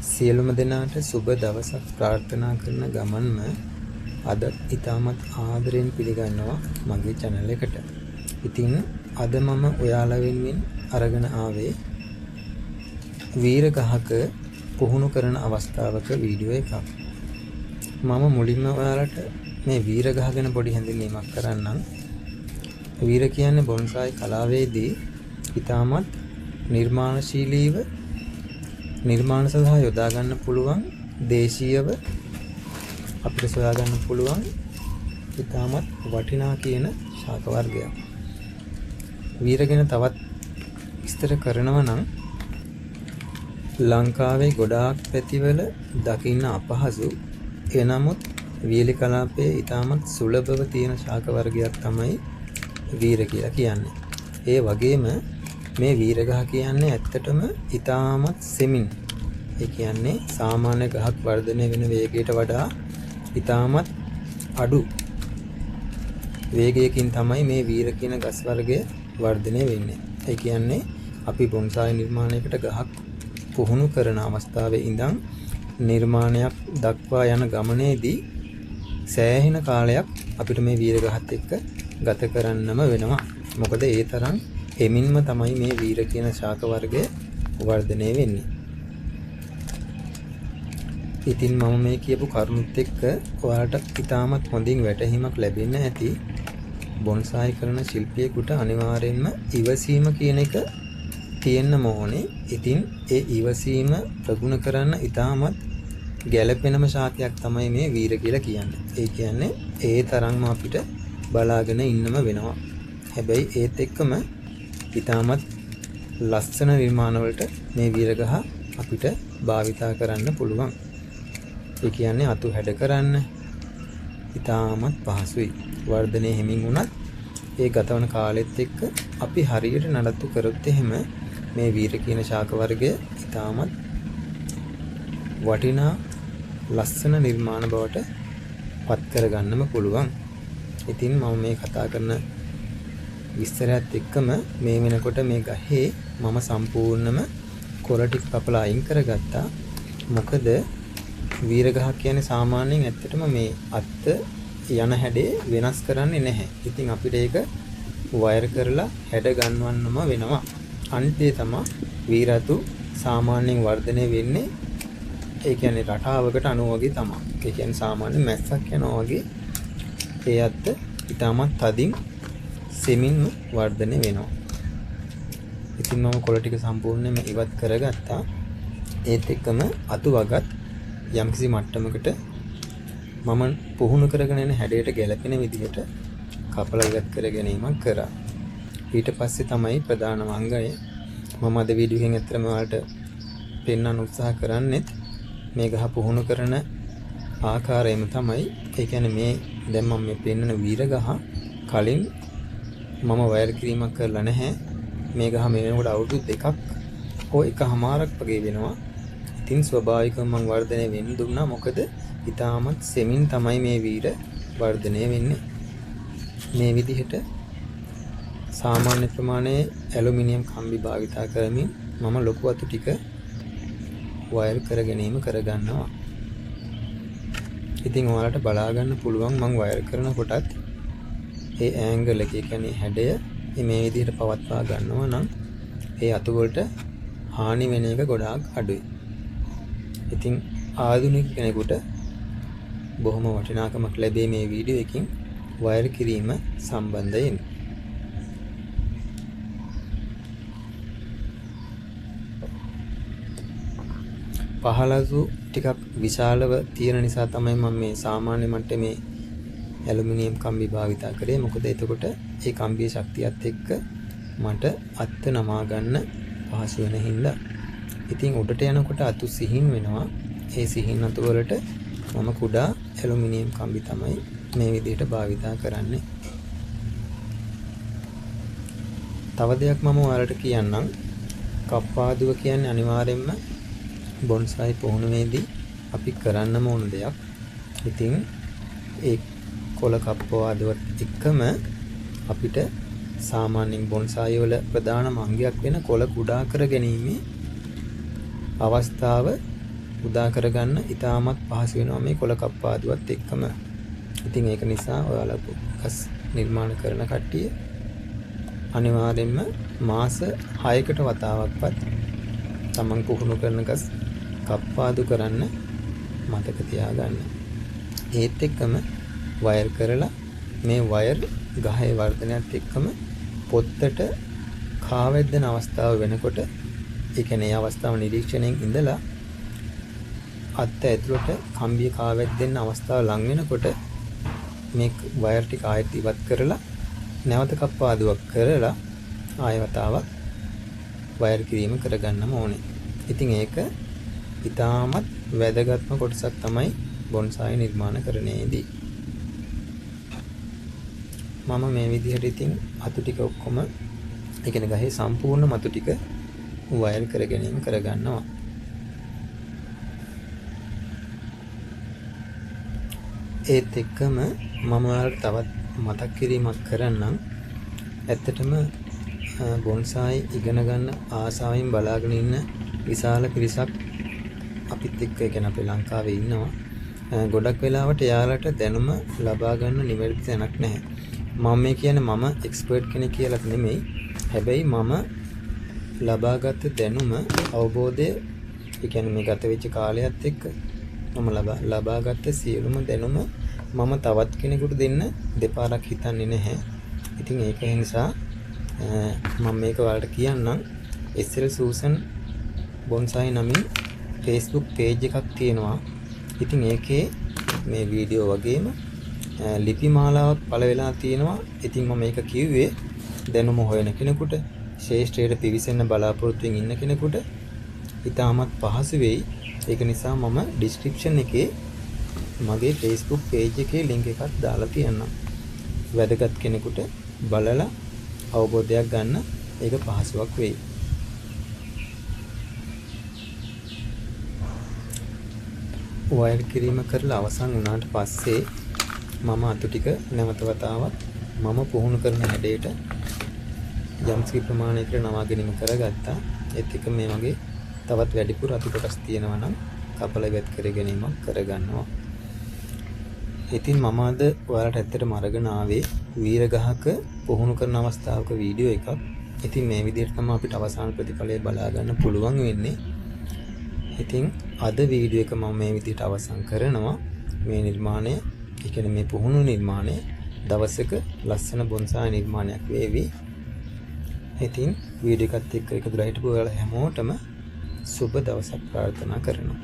සියලුම දෙනාට සුබ දවසක් ප්‍රාර්ථනා කරන ගමන්ම අද ඉතාමත් ආදරයෙන් පිළිගන්නවා මගේ channel එකට. ඉතින් අද මම ඔයාලා වෙනුවෙන් අරගෙන ආවේ වීර ගහක පුහුණු කරන අවස්ථාවක වීඩියෝ එකක්. මම මුලින්ම ඔයාලට මේ වීර ගහ ගැන පොඩි හැඳින්වීමක් කරන්නම්. වීර කියන්නේ බොන්සායි කලාවේදී ඉතාමත් නිර්මාණශීලීව නිර්මාණ සඳහා යොදා ගන්න පුළුවන් දේශීයව අපිට සොයා ගන්න පුළුවන් ඉතාමත් වටිනා කියන ශාක වර්ගයක්. වීර ගැන තවත් විස්තර කරනවා නම් ලංකාවේ ගොඩාක් පැතිවල දකින්න අපහසු එනමුත් වියලි කලාපයේ ඉතාමත් සුලභව තියෙන ශාක වර්ගයක් තමයි වීර කියලා කියන්නේ. ඒ වගේම මේ වීර ගහ කියන්නේ ඇත්තටම ඉතාමත් සෙමින්. ඒ කියන්නේ සාමාන්‍ය ගහක් වර්ධනය වෙන වේගයට වඩා ඉතාමත් අඩු වේගයකින් තමයි මේ වීර කියන ගස් වර්ගය වර්ධනය වෙන්නේ. ඒ කියන්නේ අපි බොන්සායි නිර්මාණයකට ගහක් පුහුණු කරන අවස්ථාවේ ඉඳන් නිර්මාණයක් දක්වා යන ගමනේදී සෑහෙන කාලයක් අපිට මේ වීර ගහත් එක්ක ගත කරන්නම වෙනවා. මොකද ඒ තරම් එමින්ම තමයි මේ වීර කියන ශාක වර්ගය වර්ධනය වෙන්නේ. ඉතින් මම මේ කියපු කරුණුත් එක්ක ඔයාලට ඉතාමත් හොඳින් වැටහීමක් ලැබෙන්න ඇති. බොන්සායි කරන ශිල්පියෙකුට අනිවාර්යෙන්ම ඉවසීම කියන එක තියෙන්න ඕනේ. ඉතින් ඒ ඉවසීම ප්‍රගුණ කරන්න ඉතාමත් ගැළපෙනම ශාකයක් තමයි මේ වීර කියලා කියන්නේ. ඒ කියන්නේ ඒ තරම්ම අපිට බලාගෙන ඉන්නම වෙනවා. හැබැයි ඒත් එක්කම ඉතාමත් ලස්සන නිර්මාණවලට මේ වීරගහ අපිට භාවිතා කරන්න පුළුවන්. ඒ කියන්නේ අතු හැඩ කරන්න ඉතාමත් පහසුයි. වර්ධනයේ හිමින් වුණත් ඒ ගතවන කාලෙත් එක්ක අපි හරියට නඩත්තු කරොත් එහෙම මේ වීර කියන ශාක වර්ගය ඉතාමත් වටිනා ලස්සන නිර්මාණ බවට පත් කරගන්නම පුළුවන්. ඉතින් මම මේ කතා කරන විස්තරයත් එක්කම මේ වෙනකොට මේ ගහේ මම සම්පූර්ණම කොළ ටික කපලා අයින් කරගත්තා. මොකද වීර ගහ කියන්නේ සාමාන්‍යයෙන් ඇත්තටම මේ අත්ත යන හැඩේ වෙනස් කරන්නේ නැහැ. ඉතින් අපිට ඒක වයර් කරලා හැඩ ගන්නවන්නම වෙනවා. අනිත් තමයි වීරතු සාමාන්‍යයෙන් වර්ධනය වෙන්නේ ඒ කියන්නේ රටාවකට අනුව වගේ තමයි. ඒ කියන්නේ සාමාන්‍ය මැස්සක් යනවා වගේ ඒ අත්ත ඉතාමත් තදින් සෙමින් වර්ධනය වෙනවා. ඉතින් මම කොළ ටික සම්පූර්ණයෙන්ම ඉවත් කරගත්තා. ඒත් එක්කම අතු වගත් යම්කිසි මට්ටමකට මම පුහුණු කරගෙන යන හැඩයට ගැලපෙන විදිහට කපලා ඉවත් කර ගැනීමක් කරා. ඊට පස්සේ තමයි ප්‍රධාන අංගය මම අද වීඩියෝ එකෙන් ඇත්තටම ඔයාලට පෙන්වන්න උත්සාහ කරන්නේ මේ ගහ පුහුණු කරන ආකාරයම තමයි. ඒ කියන්නේ මේ දැන් මම මේ පෙන්වන වීර ගහ කලින් මම වයර් කිරීමක් කරලා නැහැ. මේ ගහ මේ වෙනකොට අවුරුදු 2ක් හෝ එකමාරක් වගේ වෙනවා. ඉතින් ස්වභාවිකව මම වර්ධනය වෙන්න දුන්නා. මොකද ඉතාමත් සෙමින් තමයි මේ වීර වර්ධනය වෙන්නේ. මේ විදිහට සාමාන්‍ය ප්‍රමාණයේ ඇලුමිනියම් කම්බි භාවිතා කරමින් මම ලොකු අතු ටික වයර් කර ගැනීම කරගන්නවා. ඉතින් ඔයාලට බලා ගන්න පුළුවන් මම වයර් කරන කොටත් ඒ ඇන්ගල් එක කියන්නේ හැඩය මේ විදිහට පවත්වා ගන්නවා නම් ඒ අතු වලට හානි වෙන එක ගොඩාක් අඩුයි. ඉතින් ආධුනික කෙනෙකුට බොහොම වටිනාකමක් ලැබේ මේ වීඩියෝ එකකින් වයර් කිරීම සම්බන්ධයෙන්. පහළසු ටිකක් විශාලව තියෙන නිසා තමයි මම මේ සාමාන්‍ය මට්ටමේ ඇලුමිනියම් කම්බි භාවිතා කරේ. මොකද එතකොට ඒ කම්බියේ ශක්තියත් එක්ක මට අත්ත නමා ගන්න පහසු වෙන හින්දා. ඉතින් උඩට යනකොට අතු සිහින් වෙනවා. ඒ සිහින් අතු වලට මම කුඩා ඇලුමිනියම් කම්බි තමයි මේ විදිහට භාවිතා කරන්නේ. තව දෙයක් මම ඔයාලට කියන්නම්. කප්පාදුව කියන්නේ අනිවාර්යයෙන්ම බොන්සායි පුහුණුවේදී අපි කරන්නම ඕන දෙයක්. ඉතින් ඒ කොළ කප්පාදුවත් එක්කම අපිට සාමාන්‍යයෙන් බොන්සායි වල ප්‍රධානම අංගයක් වෙන කොළ කුඩා කර ගැනීමේ අවස්ථාව උදා කරගන්න ඉතාමත් පහසු වෙනවා මේ කොළ කප්පාදුවත් එක්කම. ඉතින් ඒක නිසා ඔයාලා ගස් නිර්මාණ කරන කට්ටිය අනිවාර්යෙන්ම මාස 6කට වතාවක්වත් තමන් පුහුණු කරන ගස් කප්පාදු කරන්න මතක තියාගන්න. ඒත් එක්කම වයර් කරලා මේ වයර් ගහේ වර්ධනයත් එක්කම පොත්තට කාවැද්දෙන අවස්ථාව වෙනකොට ඒ කියන්නේ ඒ අවස්ථාව නිරීක්ෂණයෙන් ඉඳලා අත්ත ඇතුළට කම්බිය කාවැද්දෙන අවස්ථාව ලං වෙනකොට මේ වයර් ටික ආයෙත් ඉවත් කරලා නැවත කප්පාදුවක් කරලා ආයෙ වතාවක් වයර් කිරීම කරගන්නම ඕනේ. ඉතින් ඒක ඉතාමත් වැදගත්ම කොටසක් තමයි බොන්සායි නිර්මාණ කරන්නේදී. මම මේ විදිහට ඉතින් අතු ටික ඔක්කොම ඒ කියන්නේ ගහේ සම්පූර්ණ මතු ටික වයර් කර ගැනීම කරගන්නවා. ඒත් එක්කම මම ඔයාලට තවත් මතක් කිරීමක් කරන්නම්. ඇත්තටම බොන්සායි ඉගෙන ගන්න ආසාවෙන් බලාගෙන ඉන්න විශාල පිරිසක් අපිත් එක්ක ඒ කියන්නේ අපේ ලංකාවේ ඉන්නවා. ගොඩක් වෙලාවට එයාලට දැනුම ලබා ගන්න නිවැරදි තැනක් නැහැ. මම මේ කියන්නේ මම එක්ස්පර්ට් කෙනෙක් කියලා නෙමෙයි. හැබැයි මම ලබාගත් දැනුම අවබෝධය ඒ කියන්නේ මේ ගත වෙච්ච කාලයත් එක්ක මම ලබාගත් සියලුම දැනුම මම තවත් කෙනෙකුට දෙන්න දෙපාරක් හිතන්නේ නැහැ. ඉතින් ඒක නිසා මම මේක ඔයාලට කියන්නම්. SL සූසන් බොන්සායි නමින් Facebook page එකක් තියෙනවා. ඉතින් ඒකේ මේ වීඩියෝ වගේම ලිපි මාලාවක් පළ වෙලා තියෙනවා. ඉතින් මම මේක කිව්වේ දැනුම හොයන කෙනෙකුට, ශේෂ්ඨයට පිවිසෙන්න බලාපොරොත්තුෙන් ඉන්න කෙනෙකුට ඉතාමත් පහසු වෙයි. ඒක නිසා මම ඩිස්ක්‍රිප්ෂන් එකේ මගේ Facebook page එකේ link එකක් දාලා තියන්නම්. වැදගත් කෙනෙකුට බලලා අවබෝධයක් ගන්න ඒක පහසුවක් වෙයි. වයර් කිරීම කරලා අවසන් වුණාට පස්සේ මම අතු ටික නැවත වතාවක් මම පුහුණු කරන හැඩයට යම්කිසි ප්‍රමාණයකට නවා ගැනීම කරගත්තා. ඒත් එක මේ වගේ තවත් වැඩිපුර අතු කොටස් තියෙනවා නම් කපලා ඉවත් කර ගැනීමක් කරගන්නවා. ඉතින් මම අද ඔයාලට ඇත්තටම අරගෙන ආවේ වීර ගහක පුහුණු කරන අවස්ථාවක වීඩියෝ එකක්. ඉතින් මේ විදිහට තමයි අපිට අවසාන ප්‍රතිඵලය බලා ගන්න පුළුවන් වෙන්නේ. ඉතින් අද වීඩියෝ එක මම මේ විදිහට අවසන් කරනවා. මේ නිර්මාණය, ඒ කියන්නේ මේ පුහුණු නිර්මාණය දවසක ලස්සන බොන්සායි නිර්මාණයක් වේවි. ඉතින් වීඩියෝ එකත් එක්ක එකතු වෙලා හිටපු ඔයාලා හැමෝටම සුබ දවසක් ප්‍රාර්ථනා කරනවා.